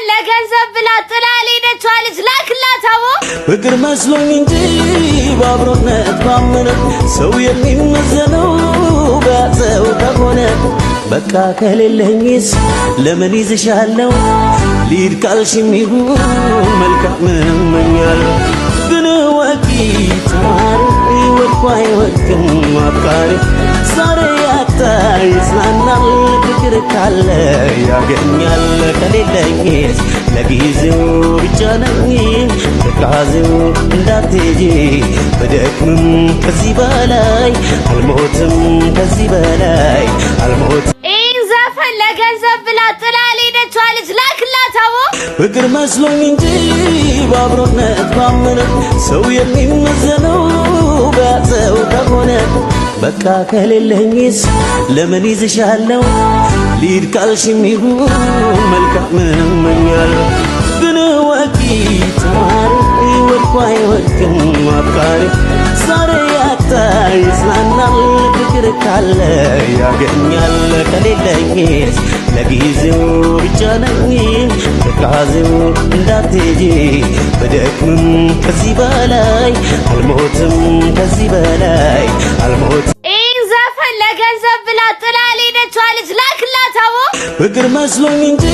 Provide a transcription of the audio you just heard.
ለገንዘብ ብላ ጥላሌ ነቻለች ላክላታው ፍቅር መስሎኝ እንጂ ባብሮነት ባመነ ሰው የሚመዘነው በሰው ከሆነ በቃ ከሌለኝስ ለምን ይዝሻለው ሊድ ካልሽም ይሁን መልካም እመኛለሁ ግን ወቂታር ወቋይ ወቅም አፍቃሪ ዛሬ ያጣይ ይጽናናል ፍቅር ካለ ያገኛል ከሌለኝስ ለጊዜው ብቻ ነኝ ተቃዘው እንዳትሄጂ በደክምም ከዚህ በላይ አልሞትም ከዚህ በላይ አልሞትም ዘፈን ለገንዘብ ብላ ጥላሌ ነቻለች ላክላታው ፍቅር መስሎኝ እንጂ ባብሮነት ባመነ ሰው የሚመዘነው በሰው ከሆነ በቃ ከሌለኝስ ለምን ይዝሻለው ሊድ ካልሽም ይሁን መልካም እመኛለሁ ግን ወቂታር ወቋይ ወቅም አፍቃሪ ዛሬ ያጣይ ይጽናናል ፍቅር ካለ ያገኛል ከሌለኝስ ለጊዜው ብቻ ነኝ ተቃዘው እንዳትሄጂ በደክምም ከዚህ በላይ አልሞትም ከዚህ በላይ አልሞትም ዘፈን ለገንዘብ ብላ ጥላሌ ነቻለች ላክላታው ፍቅር መስሎኝ እንጂ